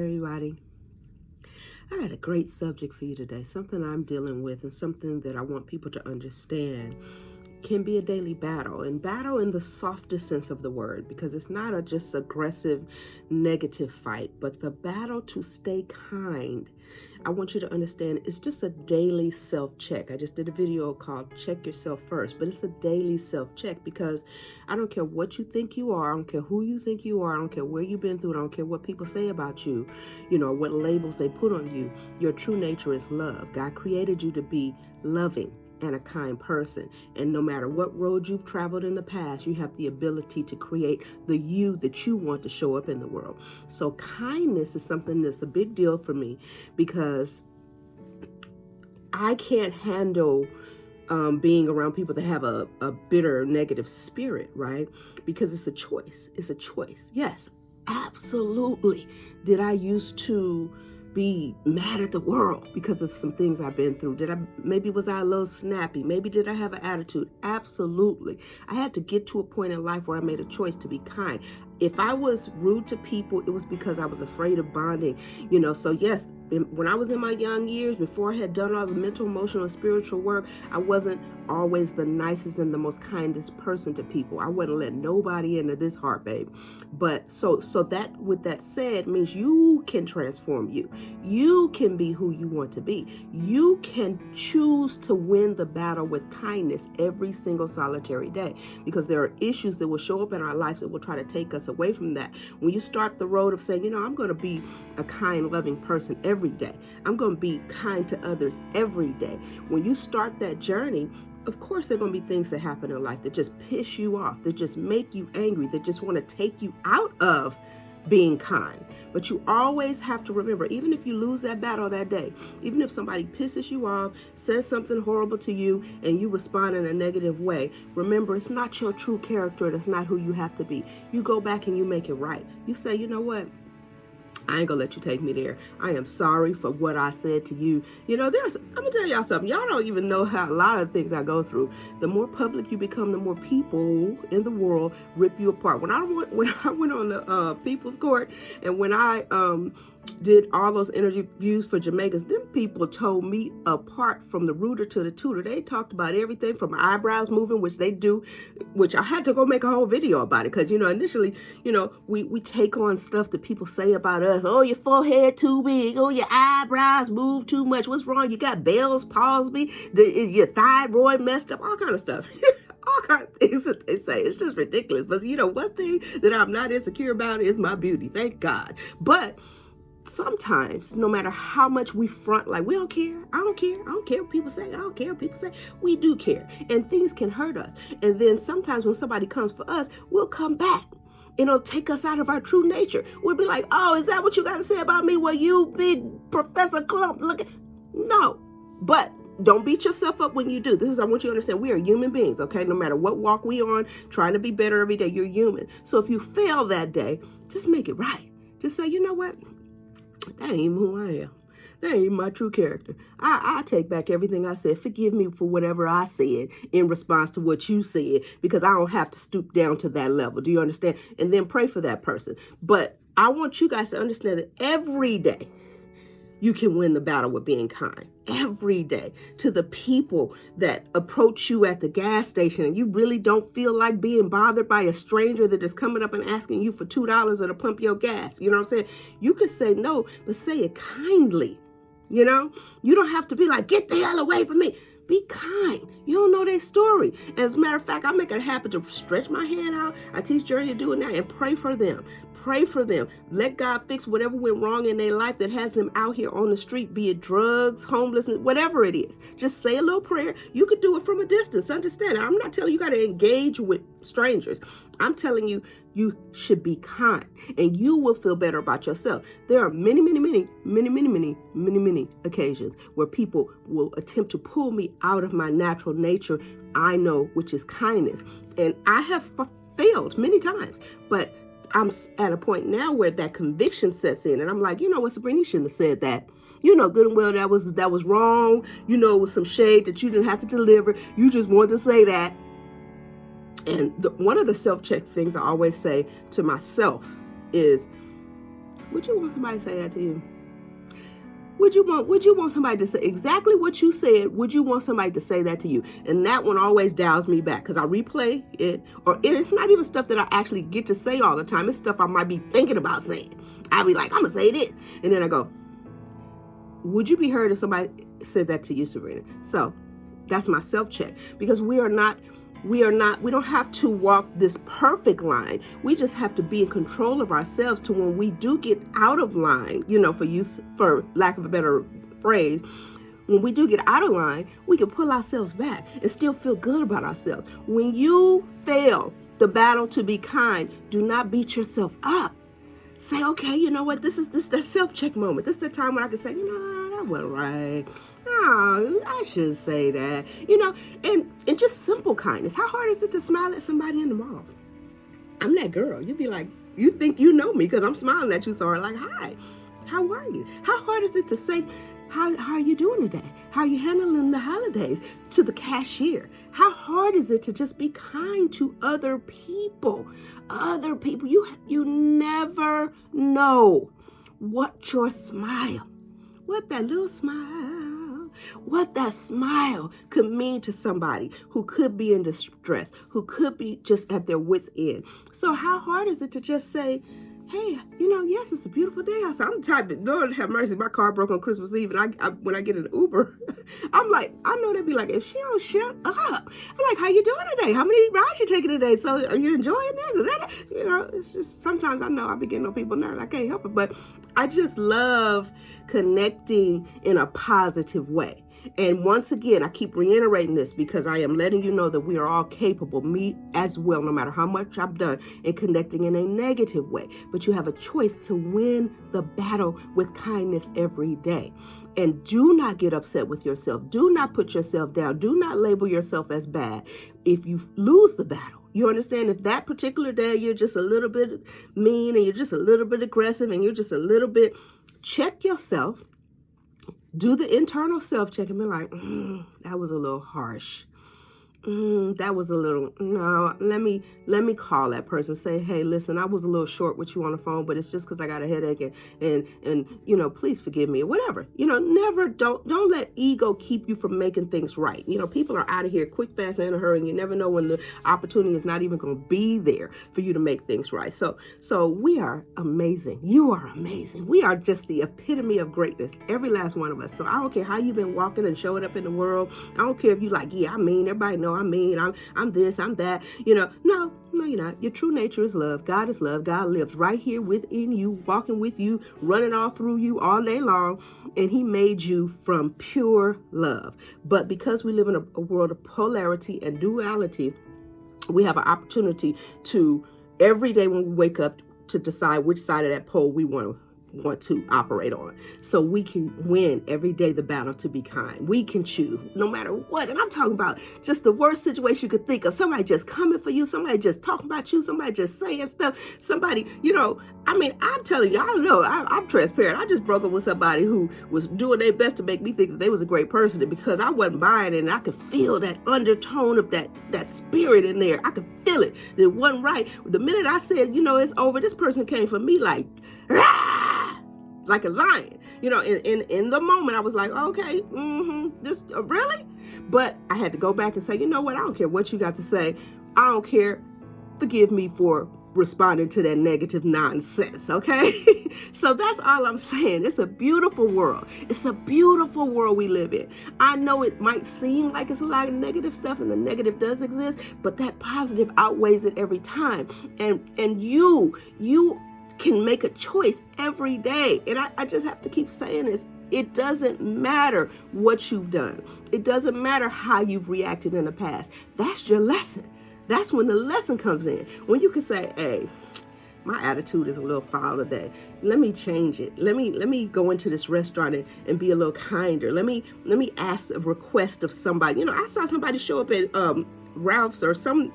Everybody. I got a great subject for you today, something I'm dealing with and something that I want people to understand can be a daily battle, and battle in the softest sense of the word, because it's not a just aggressive negative fight, but the battle to stay kind. I want you to understand it's just a daily self-check. I just did a video called Check Yourself First, but it's a daily self-check because I don't care what you think you are, I don't care who you think you are, I don't care where you've been through, I don't care what people say about you, what labels they put on you. Your true nature is love. God created you to be loving and a kind person. And no matter what road you've traveled in the past, you have the ability to create the you that you want to show up in the world. So kindness is something that's a big deal for me because I can't handle being around people that have a bitter, negative spirit, right? Because it's a choice. It's a choice. Yes, absolutely. Did I used to be mad at the world because of some things I've been through? Was I a little snappy? Maybe did I have an attitude? Absolutely. I had to get to a point in life where I made a choice to be kind. If I was rude to people, it was because I was afraid of bonding, so yes, when I was in my young years, before I had done all the mental, emotional, and spiritual work, I wasn't always the nicest and the most kindest person to people. I wouldn't let nobody into this heart, babe. But so that, with that said, means you can transform you. You can be who you want to be. You can choose to win the battle with kindness every single solitary day, because there are issues that will show up in our lives that will try to take us away from that. When you start the road of saying, I'm going to be a kind, loving person every day. I'm going to be kind to others every day. When you start that journey, of course, there are going to be things that happen in life that just piss you off, that just make you angry, that just want to take you out of being kind. But you always have to remember, even if you lose that battle that day, even if somebody pisses you off, says something horrible to you, and you respond in a negative way, remember, it's not your true character. And it's not who you have to be. You go back and you make it right. You say, you know what? I ain't gonna let you take me there. I am sorry for what I said to you. I'm gonna tell y'all something. Y'all don't even know how a lot of things I go through. The more public you become, the more people in the world rip you apart. When I went on the People's Court, and when I did all those interviews for Jamaicans, them people told me apart from the rooter to the tutor. They talked about everything from my eyebrows moving, which they do, which I had to go make a whole video about it, because initially, we take on stuff that people say about us. Oh, your forehead too big. Oh, your eyebrows move too much. What's wrong? You got Bell's palsy. Your thyroid messed up. All kind of stuff. All kind of things that they say. It's just ridiculous. But one thing that I'm not insecure about is my beauty. Thank God. But sometimes, no matter how much we front, like we don't care, I don't care what people say, I don't care what people say, we do care, and things can hurt us. And then sometimes when somebody comes for us, we'll come back. It'll take us out of our true nature. We'll be like, oh, is that what you got to say about me? Well, you big Professor Clump, no. But don't beat yourself up when you do. I want you to understand, we are human beings, okay? No matter what walk we on, trying to be better every day, you're human. So if you fail that day, just make it right. Just say, you know what? That ain't even who I am. That ain't even my true character. I take back everything I said. Forgive me for whatever I said in response to what you said, because I don't have to stoop down to that level. Do you understand? And then pray for that person. But I want you guys to understand that every day you can win the battle with being kind. Every day. To the people that approach you at the gas station and you really don't feel like being bothered by a stranger that is coming up and asking you for $2 to pump your gas. You know what I'm saying? You could say no, but say it kindly. You don't have to be like, get the hell away from me. Be kind. You don't know their story. As a matter of fact, I make it happen to stretch my hand out. I teach Journey to do it now, and pray for them. Pray for them. Let God fix whatever went wrong in their life that has them out here on the street, be it drugs, homelessness, whatever it is. Just say a little prayer. You could do it from a distance. Understand? I'm not telling you got to engage with strangers. I'm telling you, you should be kind, and you will feel better about yourself. There are many occasions where people will attempt to pull me out of my natural nature, I know, which is kindness. And I have failed many times, but I'm at a point now where that conviction sets in, and I'm like, you know what, Sabrina, you shouldn't have said that. You know good and well that was wrong. It was some shade that you didn't have to deliver. You just wanted to say that. And one of the self-check things I always say to myself is, Would you want somebody to say that to you? Would you want somebody to say exactly what you said? Would you want somebody to say that to you? And that one always dials me back because I replay it, or it's not even stuff that I actually get to say all the time. It's stuff I might be thinking about saying. I'll be like, I'm gonna say this, and then I go, would you be heard if somebody said that to you, Sabrina? So that's my self-check, because we don't have to walk this perfect line. We just have to be in control of ourselves to when we do get out of line, for lack of a better phrase, when we do get out of line, we can pull ourselves back and still feel good about ourselves. When you fail the battle to be kind, do not beat yourself up. Say, okay, you know what? This is that self-check moment. This is the time when I can say, that wasn't right. No, I shouldn't say that. And just simple kindness. How hard is it to smile at somebody in the mall? I'm that girl. You'd be like, you think you know me because I'm smiling at you, so I'm like, hi, how are you? How hard is it to say, how are you doing today? How are you handling the holidays? To the cashier. How hard is it to just be kind to other people? You never know what that little smile, what that smile could mean to somebody who could be in distress, who could be just at their wits' end. So how hard is it to just say, hey, yes, it's a beautiful day outside. I'm the type that, Lord have mercy, my car broke on Christmas Eve, and I when I get an Uber, I'm like, I know they'd be like, if she don't shut up. I'm like, how you doing today? How many rides you taking today? So are you enjoying this? And that? It's just, sometimes I know I be getting on people's nerves. I can't help it, but I just love connecting in a positive way. And once again, I keep reiterating this because I am letting you know that we are all capable, me as well, no matter how much I've done, in connecting in a negative way. But you have a choice to win the battle with kindness every day. And do not get upset with yourself. Do not put yourself down. Do not label yourself as bad if you lose the battle. You understand? If that particular day you're just a little bit mean and you're just a little bit aggressive and you're just a little bit, check yourself. Do the internal self-check and be like, that was a little harsh. That was a little, no, let me call that person. Say, hey, listen, I was a little short with you on the phone, but it's just because I got a headache and please forgive me or whatever. Don't let ego keep you from making things right. People are out of here quick, fast, and in a hurry, and you never know when the opportunity is not even going to be there for you to make things right. So we are amazing. You are amazing. We are just the epitome of greatness, every last one of us. So I don't care how you've been walking and showing up in the world. I don't care if you like, yeah, I mean, everybody knows I mean, I'm this, I'm that, no, you're not. Your true nature is love. God is love. God lives right here within you, walking with you, running all through you all day long. And he made you from pure love. But because we live in a world of polarity and duality, we have an opportunity to, every day when we wake up, to decide which side of that pole we want to operate on. So we can win every day the battle to be kind. We can choose no matter what. And I'm talking about just the worst situation you could think of. Somebody just coming for you. Somebody just talking about you. Somebody just saying stuff. Somebody, I'm telling you, I don't know. I'm transparent. I just broke up with somebody who was doing their best to make me think that they was a great person. And because I wasn't buying it, and I could feel that undertone of that spirit in there. I could feel it. It wasn't right. The minute I said, it's over, this person came for me like, "Rah!" Like a lion, in the moment I was like, okay, this really? But I had to go back and say, you know what? I don't care what you got to say. I don't care. Forgive me for responding to that negative nonsense. Okay. So that's all I'm saying. It's a beautiful world. It's a beautiful world we live in. I know it might seem like it's a lot of negative stuff, and the negative does exist, but that positive outweighs it every time. And you can make a choice every day. And I just have to keep saying this. It doesn't matter what you've done. It doesn't matter how you've reacted in the past. That's your lesson. That's when the lesson comes in. When you can say, hey, my attitude is a little foul today. Let me change it. Let me go into this restaurant and be a little kinder. Let me ask a request of somebody. I saw somebody show up at Ralph's or some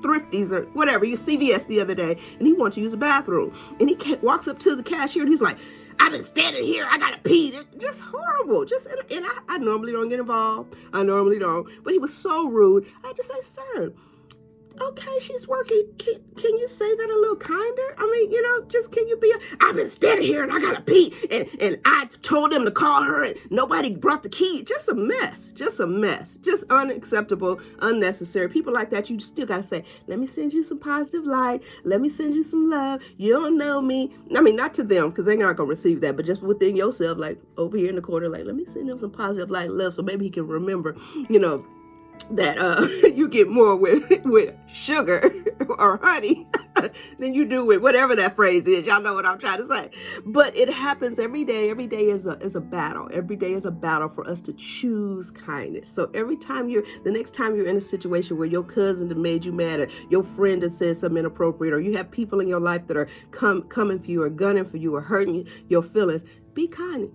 Thrifties or whatever, CVS the other day, and he wanted to use the bathroom, and he walks up to the cashier and he's like, I've been standing here, I gotta pee. Just horrible. And I normally don't get involved. I normally don't, but he was so rude. I just say, sir, Okay, she's working. Can you say that a little kinder? I mean, just can you be, I've been standing here and I gotta pee. And I told them to call her and nobody brought the key. Just a mess. Just a mess. Just unacceptable, unnecessary. People like that, you still gotta say, let me send you some positive light. Let me send you some love. You don't know me. I mean, not to them, because they're not gonna receive that, but just within yourself, like over here in the corner, like, let me send them some positive light and love so maybe he can remember, that you get more with sugar or honey than you do with whatever that phrase is. Y'all know what I'm trying to say. But it happens every day. Every day is a battle. Every day is a battle for us to choose kindness. So the next time you're in a situation where your cousin that made you mad, or your friend that said something inappropriate, or you have people in your life that are coming for you or gunning for you or hurting your feelings, be kind.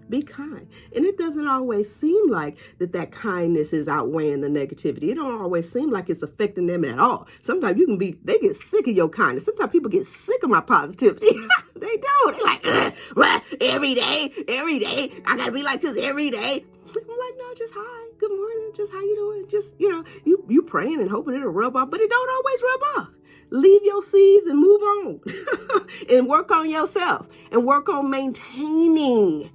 Be kind. And it doesn't always seem like that kindness is outweighing the negativity. It don't always seem like it's affecting them at all. Sometimes they get sick of your kindness. Sometimes people get sick of my positivity. They don't. They're like, well, every day, I gotta be like this every day. I'm like, no, just hi, good morning, just how you doing? Just, you praying and hoping it'll rub off, but it don't always rub off. Leave your seeds and move on and work on yourself and work on maintaining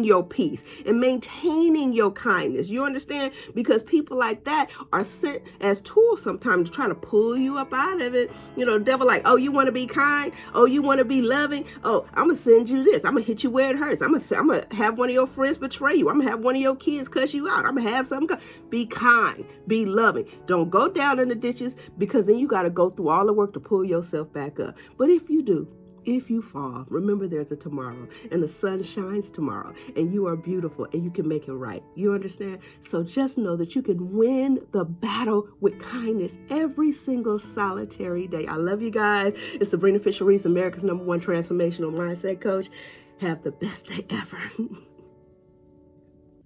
your peace and maintaining your kindness. You understand? Because people like that are sent as tools sometimes to try to pull you up out of it. The devil like, oh, you want to be kind? Oh, you want to be loving? Oh, I'm going to send you this. I'm going to hit you where it hurts. I'm going to have one of your friends betray you. I'm going to have one of your kids cuss you out. I'm going to have something. Be kind. Be loving. Don't go down in the ditches, because then you got to go through all the work to pull yourself back up. But if you do, if you fall, remember there's a tomorrow, and the sun shines tomorrow, and you are beautiful, and you can make it right. You understand? So just know that you can win the battle with kindness every single solitary day. I love you guys. It's Sabrina Fisher Reese, America's #1 transformational mindset coach. Have the best day ever.